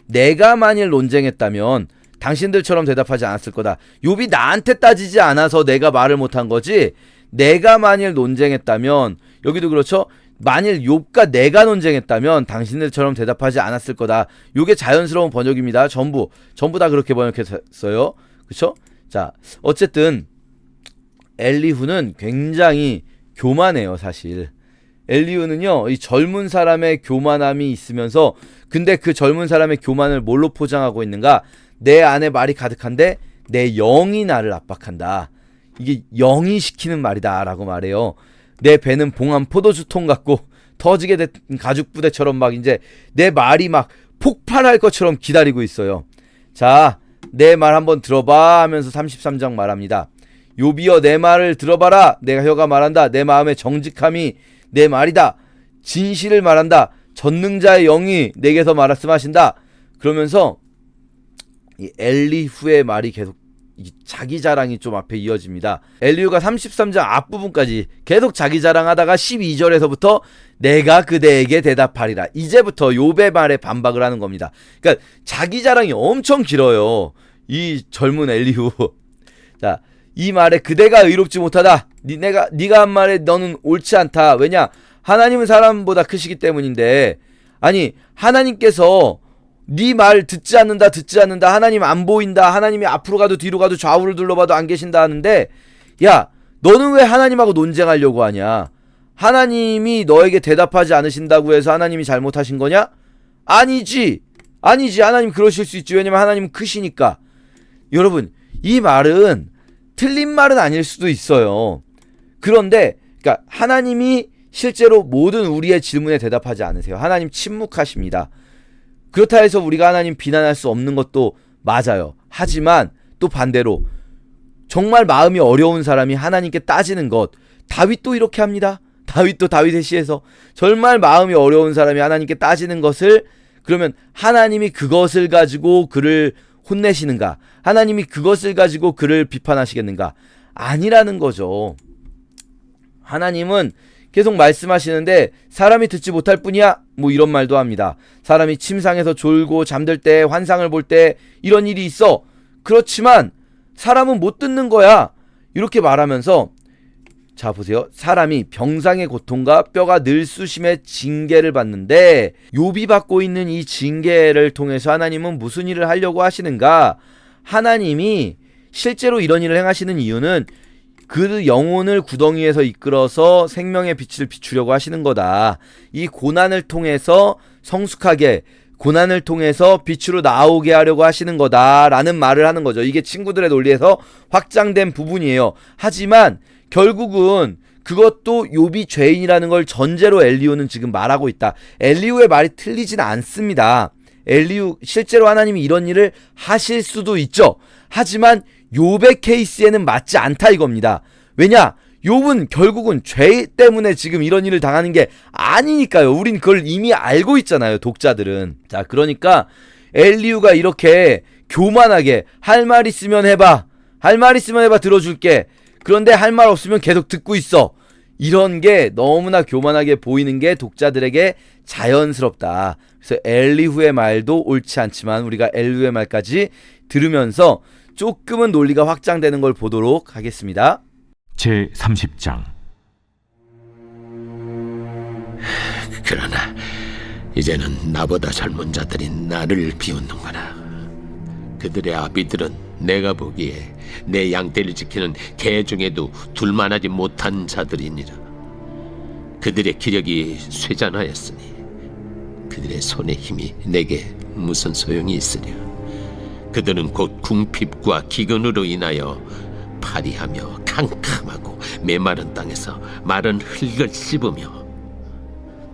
내가 만일 논쟁했다면 당신들처럼 대답하지 않았을 거다. 욥이 나한테 따지지 않아서 내가 말을 못한 거지. 내가 만일 논쟁했다면 여기도 그렇죠. 만일 욥과 내가 논쟁했다면 당신들처럼 대답하지 않았을 거다. 요게 자연스러운 번역입니다. 전부 다 그렇게 번역했어요. 그렇죠? 자, 어쨌든 엘리후는 굉장히 교만해요, 사실. 엘리후는요, 이 젊은 사람의 교만함이 있으면서 근데 그 젊은 사람의 교만을 뭘로 포장하고 있는가? 내 안에 말이 가득한데 내 영이 나를 압박한다. 이게 영이 시키는 말이다 라고 말해요. 내 배는 봉한 포도주통 같고 터지게 된 가죽부대처럼 막 이제 내 말이 막 폭발할 것처럼 기다리고 있어요. 자, 내 말 한번 들어봐 하면서 33장 말합니다. 욥이여 내 말을 들어봐라. 내가 혀가 말한다. 내 마음의 정직함이 내 말이다. 진실을 말한다. 전능자의 영이 내게서 말씀하신다. 그러면서 이 엘리후의 말이 계속 자기 자랑이 좀 앞에 이어집니다. 엘리후가 33장 앞부분까지 계속 자기 자랑하다가 12절에서부터 내가 그대에게 대답하리라. 이제부터 욥의 말에 반박을 하는 겁니다. 그러니까 자기 자랑이 엄청 길어요. 이 젊은 엘리후. 자, 이 말에 그대가 의롭지 못하다. 네가 한 말에 너는 옳지 않다. 왜냐? 하나님은 사람보다 크시기 때문인데. 아니, 하나님께서 네 말 듣지 않는다. 하나님 안 보인다. 하나님이 앞으로 가도 뒤로 가도 좌우를 둘러봐도 안 계신다 하는데, 야, 너는 왜 하나님하고 논쟁하려고 하냐? 하나님이 너에게 대답하지 않으신다고 해서 하나님이 잘못하신 거냐? 아니지. 하나님 그러실 수 있지. 왜냐면 하나님은 크시니까. 여러분, 이 말은 틀린 말은 아닐 수도 있어요. 그런데 그러니까 하나님이 실제로 모든 우리의 질문에 대답하지 않으세요. 하나님 침묵하십니다. 그렇다 해서 우리가 하나님 비난할 수 없는 것도 맞아요. 하지만 또 반대로 정말 마음이 어려운 사람이 하나님께 따지는 것. 다윗도 이렇게 합니다. 다윗도 다윗의 시에서 정말 마음이 어려운 사람이 하나님께 따지는 것을 그러면 하나님이 그것을 가지고 그를 혼내시는가? 하나님이 그것을 가지고 그를 비판하시겠는가? 아니라는 거죠. 하나님은 계속 말씀하시는데 사람이 듣지 못할 뿐이야? 뭐 이런 말도 합니다. 사람이 침상에서 졸고 잠들 때 환상을 볼 때 이런 일이 있어. 그렇지만 사람은 못 듣는 거야. 이렇게 말하면서 자 보세요. 사람이 병상의 고통과 뼈가 늘쑤심의 징계를 받는데 욥이 받고 있는 이 징계를 통해서 하나님은 무슨 일을 하려고 하시는가? 하나님이 실제로 이런 일을 행하시는 이유는 그 영혼을 구덩이에서 이끌어서 생명의 빛을 비추려고 하시는 거다. 이 고난을 통해서 성숙하게, 고난을 통해서 빛으로 나오게 하려고 하시는 거다라는 말을 하는 거죠. 이게 친구들의 논리에서 확장된 부분이에요. 하지만 결국은 그것도 욥이 죄인이라는 걸 전제로 엘리후는 지금 말하고 있다. 엘리후의 말이 틀리진 않습니다. 엘리후 실제로 하나님이 이런 일을 하실 수도 있죠. 하지만 욥의 케이스에는 맞지 않다 이겁니다. 왜냐? 욥은 결국은 죄 때문에 지금 이런 일을 당하는 게 아니니까요. 우린 그걸 이미 알고 있잖아요, 독자들은. 자, 그러니까 엘리후가 이렇게 교만하게 할 말 있으면 해봐, 할 말 있으면 해봐, 들어줄게. 그런데 할 말 없으면 계속 듣고 있어. 이런 게 너무나 교만하게 보이는 게 독자들에게 자연스럽다. 그래서 엘리후의 말도 옳지 않지만 우리가 엘리후의 말까지 들으면서 조금은 논리가 확장되는 걸 보도록 하겠습니다. 제30장. 그러나 이제는 나보다 젊은 자들이 나를 비웃는구나. 그들의 아비들은 내가 보기에 내 양떼를 지키는 개 중에도 둘만하지 못한 자들이니라. 그들의 기력이 쇠잔하였으니 그들의 손의 힘이 내게 무슨 소용이 있으랴. 그들은 곧 궁핍과 기근으로 인하여 파리하며 캄캄하고 메마른 땅에서 마른 흙을 씹으며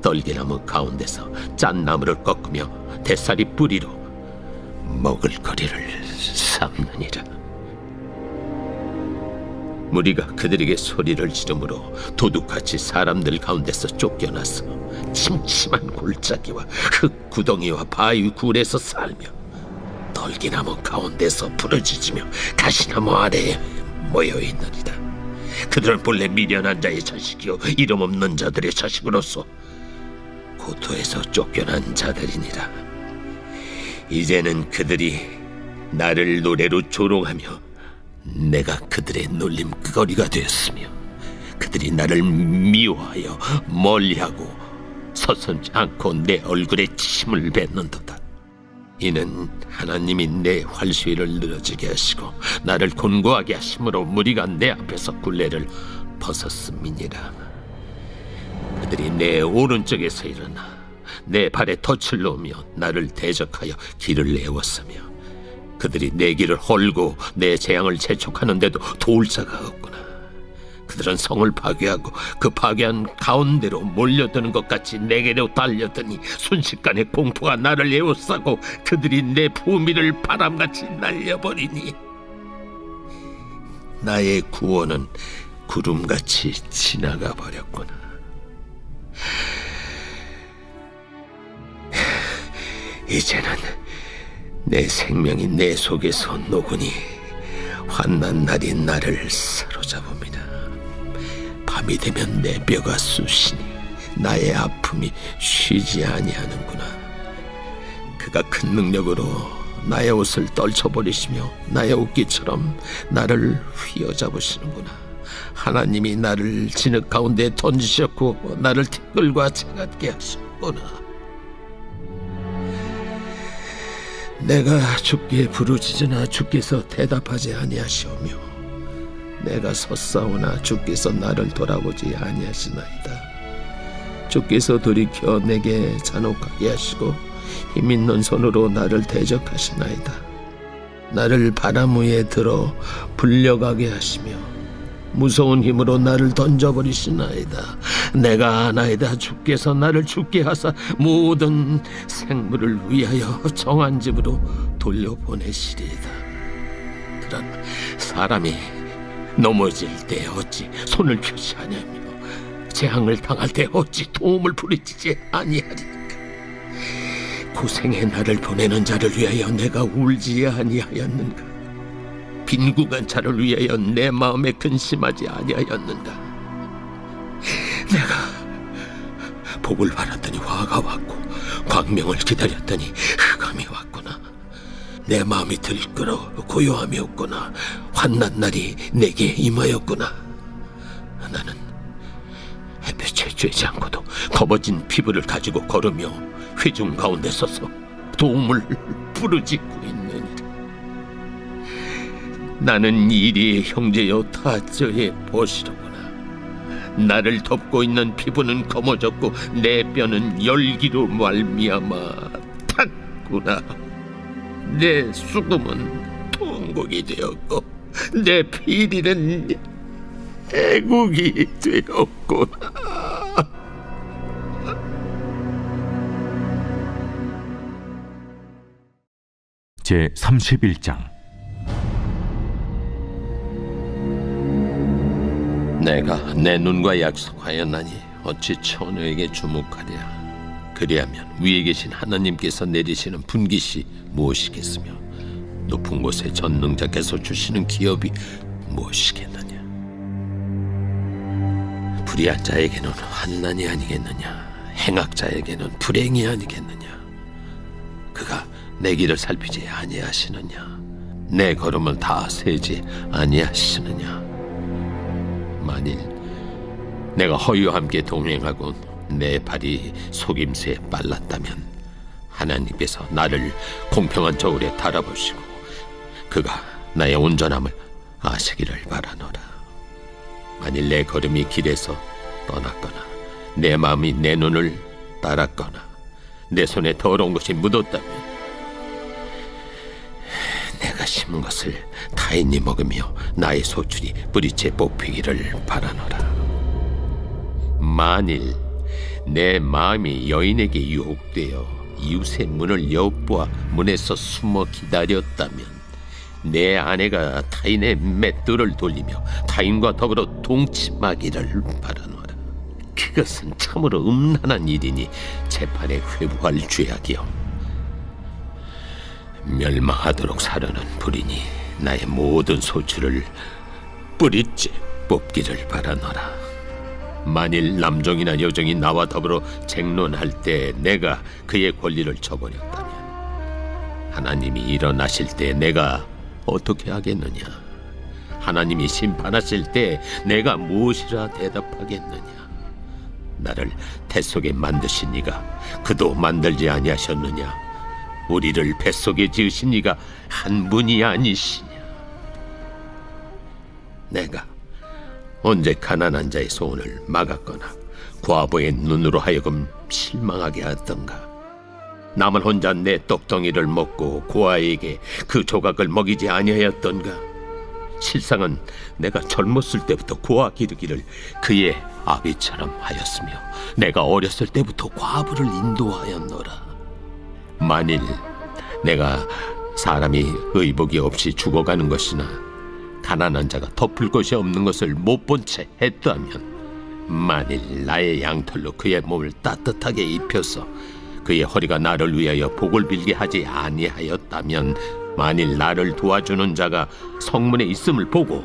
떨기나무 가운데서 짠 나무를 꺾으며 대사리 뿌리로 먹을거리를 삼느니라. 무리가 그들에게 소리를 지르므로 도둑같이 사람들 가운데서 쫓겨나서 침침한 골짜기와 흙 구덩이와 바위 굴에서 살며 떨기나무 가운데서 부르짖으며 가시나무 아래에 모여있느니라. 그들은 본래 미련한 자의 자식이요 이름 없는 자들의 자식으로서 고토에서 쫓겨난 자들이니라. 이제는 그들이 나를 노래로 조롱하며 내가 그들의 놀림거리가 되었으며 그들이 나를 미워하여 멀리하고 서슴지 않고 내 얼굴에 침을 뱉는도다. 이는 하나님이 내 활수위를 늘어지게 하시고 나를 곤고하게 하심으로 무리가 내 앞에서 굴레를 벗었음이니라. 그들이 내 오른쪽에서 일어나 내 발에 덫을 놓으며 나를 대적하여 길을 내었으며 그들이 내 길을 헐고 내 재앙을 재촉하는데도 도울 자가 없구나. 그들은 성을 파괴하고 그 파괴한 가운데로 몰려드는 것 같이 내게로 달려드니 순식간에 공포가 나를 에워싸고 그들이 내 부미를 바람같이 날려버리니 나의 구원은 구름같이 지나가 버렸구나. 이제는 내 생명이 내 속에서 녹으니 환난 날이 나를 사로잡음이라. 밤이 되면 내 뼈가 쑤시니 나의 아픔이 쉬지 아니하는구나. 그가 큰 능력으로 나의 옷을 떨쳐버리시며 나의 옷깃처럼 나를 휘어잡으시는구나. 하나님이 나를 진흙 가운데 던지셨고 나를 티끌과 채같게 하셨구나. 내가 주께 부르짖으나 주께서 대답하지 아니하시오며 내가 섰사오나 주께서 나를 돌아보지 아니하시나이다. 주께서 돌이켜 내게 잔혹하게 하시고 힘있는 손으로 나를 대적하시나이다. 나를 바람 위에 들어 불려가게 하시며 무서운 힘으로 나를 던져버리시나이다. 내가 아나이다. 주께서 나를 죽게 하사 모든 생물을 위하여 정한 집으로 돌려보내시리이다. 그러나 사람이 넘어질 때 어찌 손을 펴지 아니하며 재앙을 당할 때 어찌 도움을 부르짖지 아니하리까. 고생에 나를 보내는 자를 위하여 내가 울지 아니하였는가. 빈궁한 자를 위하여 내 마음에 근심하지 아니하였는가. 내가 복을 바랐더니 화가 왔고 광명을 기다렸더니 흑암이 왔구나. 내 마음이 들끓어 고요함이 없구나. 환난 날이 내게 임하였구나. 나는 햇볕에 쬐지 않고도 검어진 피부를 가지고 걸으며 회중 가운데 서서 도움을 부르짖고 있느니라. 나는 이리의 형제여 타저의 벗이로구나. 나를 덮고 있는 피부는 검어졌고 내 뼈는 열기로 말미암아 탔구나. 내 수금은 통곡이 되었고 내 피리는 애국이 되었구나. 제 31장. 내가 내 눈과 약속하였나니 어찌 처녀에게 주목하랴. 그리하면 위에 계신 하나님께서 내리시는 분깃이 무엇이겠으며 높은 곳에 전능자께서 주시는 기업이 무엇이겠느냐. 불의한 자에게는 환난이 아니겠느냐. 행악자에게는 불행이 아니겠느냐. 그가 내 길을 살피지 아니하시느냐. 내 걸음을 다 세지 아니하시느냐. 만일 내가 허위와 함께 동행하고 내 발이 속임수에 빨랐다면 하나님께서 나를 공평한 저울에 달아보시고 그가 나의 온전함을 아시기를 바라노라. 만일 내 걸음이 길에서 떠났거나 내 마음이 내 눈을 따랐거나 내 손에 더러운 것이 묻었다면 내가 심은 것을 타인이 먹으며 나의 소출이 뿌리째 뽑히기를 바라노라. 만일 내 마음이 여인에게 유혹되어 이웃의 문을 엿보아 문에서 숨어 기다렸다면 내 아내가 타인의 맷돌을 돌리며 타인과 더불어 동침하기를 바라노라. 그것은 참으로 음란한 일이니 재판에 회부할 죄악이요 멸망하도록 사르는 불이니 나의 모든 소출을 뿌리째 뽑기를 바라노라. 만일 남종이나 여종이 나와 더불어 쟁론할 때 내가 그의 권리를 저버렸다면 하나님이 일어나실 때 내가 어떻게 하겠느냐. 하나님이 심판하실 때 내가 무엇이라 대답하겠느냐. 나를 태 속에 만드신 이가 그도 만들지 아니하셨느냐. 우리를 뱃속에 지으신 이가 한 분이 아니시냐. 내가 언제 가난한 자의 소원을 막았거나 과부의 눈으로 하여금 실망하게 하였던가. 남은 혼자 내 떡덩이를 먹고 고아에게 그 조각을 먹이지 아니하였던가. 실상은 내가 젊었을 때부터 고아 기르기를 그의 아비처럼 하였으며 내가 어렸을 때부터 과부를 인도하였노라. 만일 내가 사람이 의복이 없이 죽어가는 것이나 가난한 자가 덮을 것이 없는 것을 못 본 채 했다면 만일 나의 양털로 그의 몸을 따뜻하게 입혀서 그의 허리가 나를 위하여 복을 빌게 하지 아니하였다면 만일 나를 도와주는 자가 성문에 있음을 보고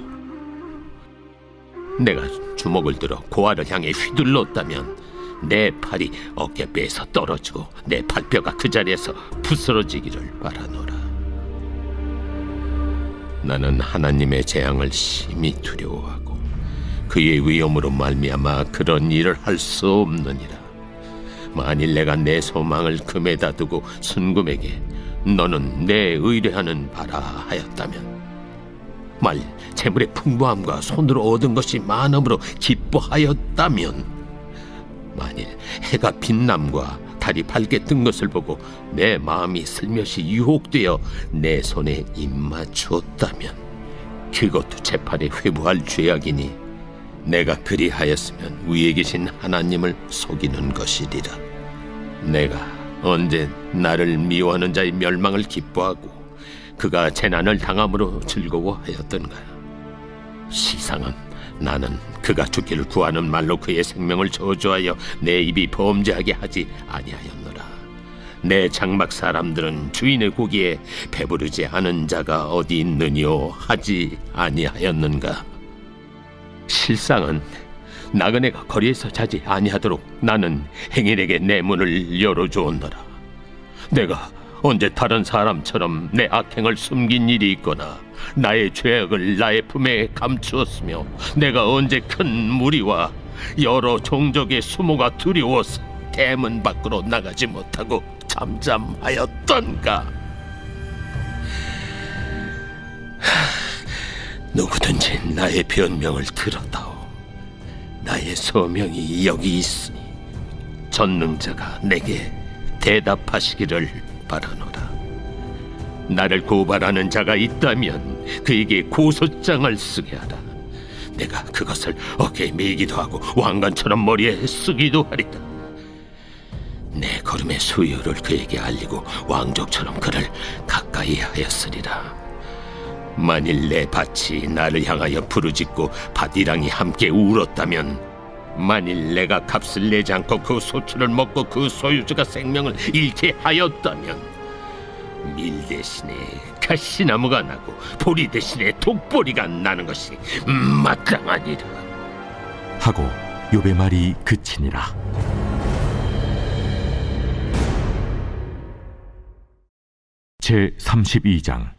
내가 주먹을 들어 고아를 향해 휘둘렀다면 내 팔이 어깨뼈에서 떨어지고 내 팔뼈가 그 자리에서 부스러지기를 바라노라. 나는 하나님의 재앙을 심히 두려워하고 그의 위엄으로 말미암아 그런 일을 할 수 없느니라. 만일 내가 내 소망을 금에다 두고 순금에게 너는 내 의뢰하는 바라 하였다면 만일 재물의 풍부함과 손으로 얻은 것이 많음으로 기뻐하였다면 만일 해가 빛남과 달이 밝게 뜬 것을 보고 내 마음이 슬며시 유혹되어 내 손에 입맞추었다면 그것도 재판에 회부할 죄악이니 내가 그리하였으면 위에 계신 하나님을 속이는 것이리라. 내가 언제 나를 미워하는 자의 멸망을 기뻐하고 그가 재난을 당함으로 즐거워하였던가. 실상은 나는 그가 죽기를 구하는 말로 그의 생명을 저주하여 내 입이 범죄하게 하지 아니하였노라. 내 장막 사람들은 주인의 고기에 배부르지 않은 자가 어디 있느뇨 하지 아니하였는가. 실상은 나그네가 거리에서 자지 아니하도록 나는 행인에게 내 문을 열어주었노라. 내가 언제 다른 사람처럼 내 악행을 숨긴 일이 있거나 나의 죄악을 나의 품에 감추었으며 내가 언제 큰 무리와 여러 종족의 수모가 두려워서 대문 밖으로 나가지 못하고 잠잠하였던가. 누구든지 나의 변명을 들었다오. 나의 소명이 여기 있으니 전능자가 내게 대답하시기를 바라노라. 나를 고발하는 자가 있다면 그에게 고소장을 쓰게 하라. 내가 그것을 어깨에 메기도 하고 왕관처럼 머리에 쓰기도 하리라. 내 걸음의 수요를 그에게 알리고 왕족처럼 그를 가까이 하였으리라. 만일 내 밭이 나를 향하여 부르짖고 밭이랑이 함께 울었다면, 만일 내가 값을 내지 않고 그 소출을 먹고 그 소유주가 생명을 잃게 하였다면, 밀 대신에 가시나무가 나고 보리 대신에 독보리가 나는 것이 마땅하니라. 하고 욥의 말이 그치니라. 제 32장.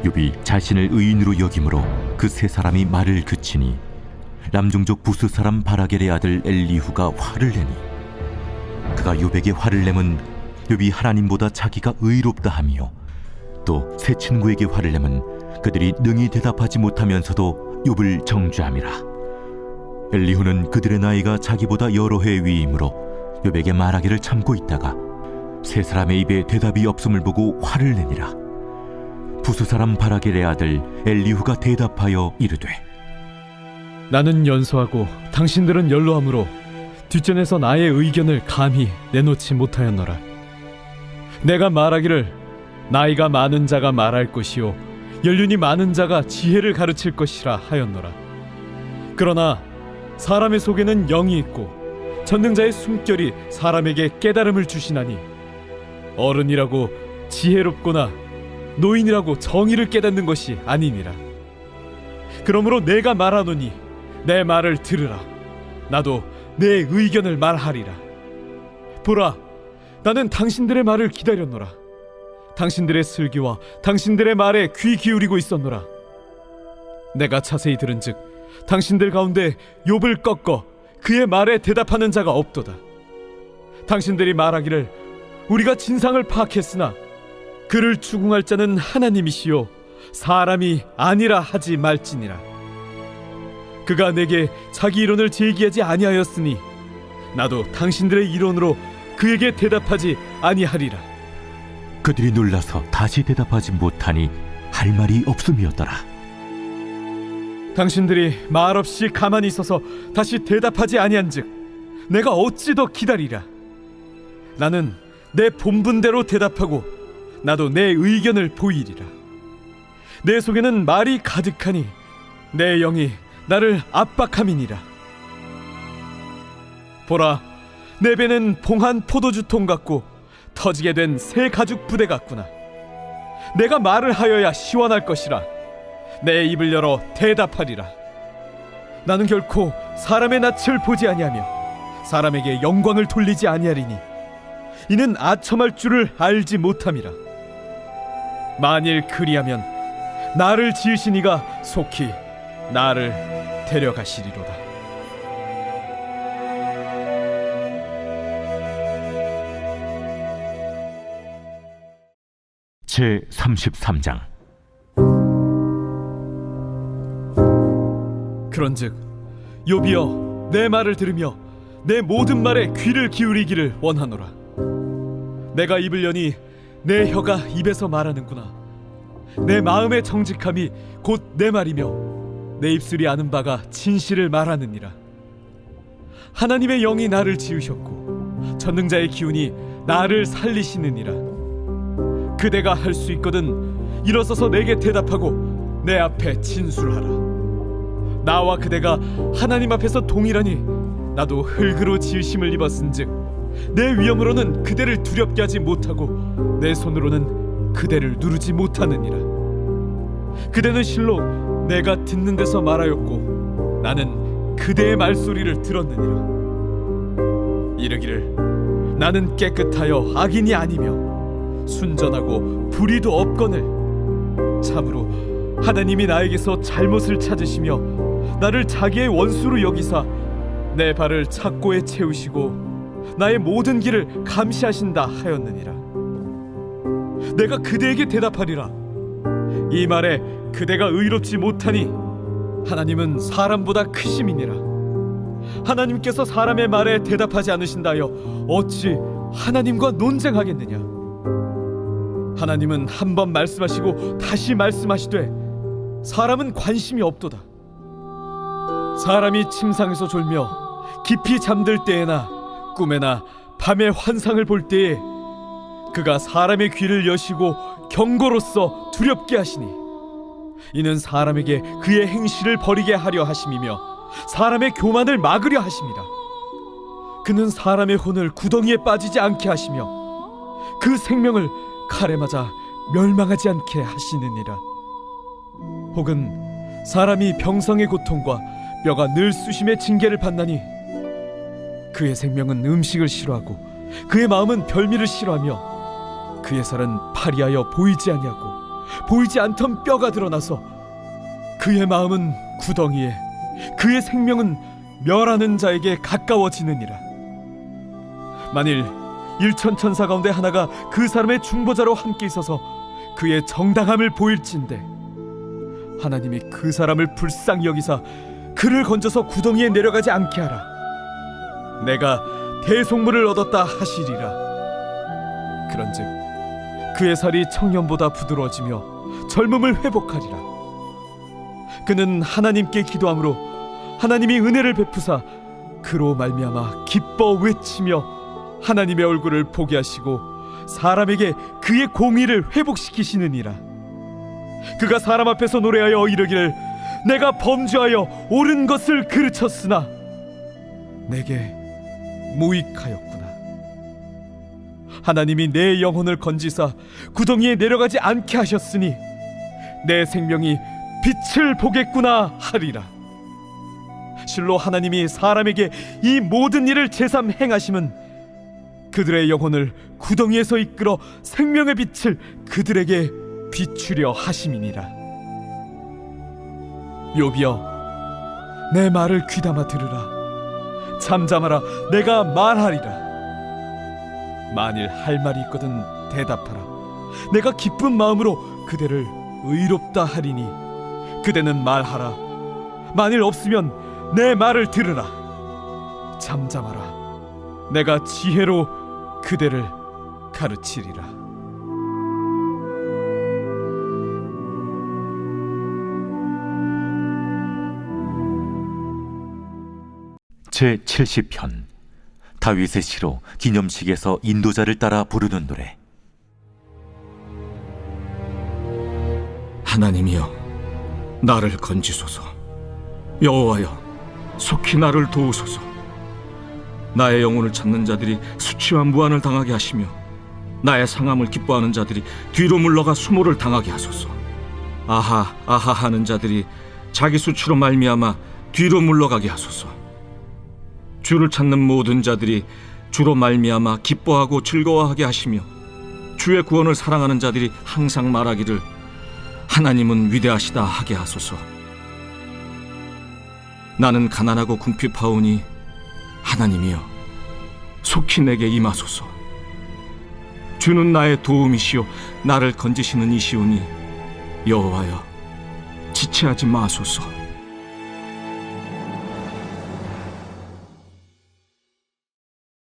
욥이 자신을 의인으로 여김으로 그 세 사람이 말을 그치니 남종족 부스 사람 바라겔의 아들 엘리후가 화를 내니, 그가 욥에게 화를 내면 욥이 하나님보다 자기가 의롭다 하며, 또 세 친구에게 화를 내면 그들이 능히 대답하지 못하면서도 욥을 정죄함이라. 엘리후는 그들의 나이가 자기보다 여러 해 위이므로 욥에게 말하기를 참고 있다가 세 사람의 입에 대답이 없음을 보고 화를 내니라. 부스 사람 바라겔의 아들 엘리후가 대답하여 이르되, 나는 연소하고 당신들은 연로함으로 뒷전에서 나의 의견을 감히 내놓지 못하였노라. 내가 말하기를 나이가 많은 자가 말할 것이요 연륜이 많은 자가 지혜를 가르칠 것이라 하였노라. 그러나 사람의 속에는 영이 있고 전능자의 숨결이 사람에게 깨달음을 주시나니, 어른이라고 지혜롭거나 노인이라고 정의를 깨닫는 것이 아니니라. 그러므로 내가 말하노니 내 말을 들으라. 나도 내 의견을 말하리라. 보라, 나는 당신들의 말을 기다렸노라. 당신들의 슬기와 당신들의 말에 귀 기울이고 있었노라. 내가 자세히 들은즉 당신들 가운데 욥을 꺾어 그의 말에 대답하는 자가 없도다. 당신들이 말하기를 우리가 진상을 파악했으나 그를 추궁할 자는 하나님이시요 사람이 아니라 하지 말지니라. 그가 내게 자기 이론을 제기하지 아니하였으니 나도 당신들의 이론으로 그에게 대답하지 아니하리라. 그들이 놀라서 다시 대답하지 못하니 할 말이 없음이었더라. 당신들이 말없이 가만히 있어서 다시 대답하지 아니한즉 내가 어찌 더 기다리랴. 나는 내 본분대로 대답하고 나도 내 의견을 보이리라. 내 속에는 말이 가득하니 내 영이 나를 압박함이니라. 보라, 내 배는 봉한 포도주통 같고 터지게 된 새 가죽 부대 같구나. 내가 말을 하여야 시원할 것이라. 내 입을 열어 대답하리라. 나는 결코 사람의 낯을 보지 아니하며 사람에게 영광을 돌리지 아니하리니 이는 아첨할 줄을 알지 못함이라. 만일 그리하면 나를 지으신 이가 속히 나를 데려가시리로다. 제 33장. 그런즉 욥이여, 내 말을 들으며 내 모든 말에 귀를 기울이기를 원하노라. 내가 입을 여니 내 혀가 입에서 말하는구나. 내 마음의 정직함이 곧 내 말이며 내 입술이 아는 바가 진실을 말하느니라. 하나님의 영이 나를 지으셨고 전능자의 기운이 나를 살리시느니라. 그대가 할 수 있거든 일어서서 내게 대답하고 내 앞에 진술하라. 나와 그대가 하나님 앞에서 동일하니 나도 흙으로 지으심을 입었은즉 내 위엄으로는 그대를 두렵게 하지 못하고 내 손으로는 그대를 누르지 못하느니라. 그대는 실로 내가 듣는 데서 말하였고 나는 그대의 말소리를 들었느니라. 이르기를 나는 깨끗하여 악인이 아니며 순전하고 불의도 없거늘 참으로 하나님이 나에게서 잘못을 찾으시며 나를 자기의 원수로 여기사 내 발을 착고에 채우시고 나의 모든 길을 감시하신다 하였느니라. 내가 그대에게 대답하리라. 이 말에 그대가 의롭지 못하니 하나님은 사람보다 크심이니라. 하나님께서 사람의 말에 대답하지 않으신다여 어찌 하나님과 논쟁하겠느냐. 하나님은 한 번 말씀하시고 다시 말씀하시되 사람은 관심이 없도다. 사람이 침상에서 졸며 깊이 잠들 때에나 꿈에나 밤에 환상을 볼 때에 그가 사람의 귀를 여시고 경고로써 두렵게 하시니 이는 사람에게 그의 행실을 버리게 하려 하심이며 사람의 교만을 막으려 하심이라. 그는 사람의 혼을 구덩이에 빠지지 않게 하시며 그 생명을 칼에 맞아 멸망하지 않게 하시느니라. 혹은 사람이 병성의 고통과 뼈가 늘 쑤심의 징계를 받나니 그의 생명은 음식을 싫어하고 그의 마음은 별미를 싫어하며 그의 살은 파리하여 보이지 아니하고 보이지 않던 뼈가 드러나서 그의 마음은 구덩이에 그의 생명은 멸하는 자에게 가까워지느니라. 만일 일천천사 가운데 하나가 그 사람의 중보자로 함께 있어서 그의 정당함을 보일진대 하나님이 그 사람을 불쌍히 여기사 그를 건져서 구덩이에 내려가지 않게 하라. 내가 대속물을 얻었다 하시리라. 그런즉 그의 살이 청년보다 부드러워지며 젊음을 회복하리라. 그는 하나님께 기도함으로 하나님이 은혜를 베푸사 그로 말미암아 기뻐 외치며 하나님의 얼굴을 보게 하시고 사람에게 그의 공의를 회복시키시느니라. 그가 사람 앞에서 노래하여 이르기를 내가 범죄하여 옳은 것을 그르쳤으나 내게 무익하였구나. 하나님이 내 영혼을 건지사 구덩이에 내려가지 않게 하셨으니 내 생명이 빛을 보겠구나 하리라. 실로 하나님이 사람에게 이 모든 일을 제삼 행하심은 그들의 영혼을 구덩이에서 이끌어 생명의 빛을 그들에게 비추려 하심이니라. 욥이여, 내 말을 귀담아 들으라. 잠잠하라, 내가 말하리라. 만일 할 말이 있거든 대답하라. 내가 기쁜 마음으로 그대를 의롭다 하리니 그대는 말하라. 만일 없으면 내 말을 들으라. 잠잠하라. 내가 지혜로 그대를 가르치리라. 제70편 다윗의 시로 기념식에서 인도자를 따라 부르는 노래. 하나님이여, 나를 건지소서. 여호와여, 속히 나를 도우소서. 나의 영혼을 찾는 자들이 수치와 무한을 당하게 하시며 나의 상함을 기뻐하는 자들이 뒤로 물러가 수모를 당하게 하소서. 아하 아하 하는 자들이 자기 수치로 말미암아 뒤로 물러가게 하소서. 주를 찾는 모든 자들이 주로 말미암아 기뻐하고 즐거워하게 하시며 주의 구원을 사랑하는 자들이 항상 말하기를 하나님은 위대하시다 하게 하소서. 나는 가난하고 궁핍하오니 하나님이여, 속히 내게 임하소서. 주는 나의 도움이시오 나를 건지시는 이시오니 여호와여, 지체하지 마소서.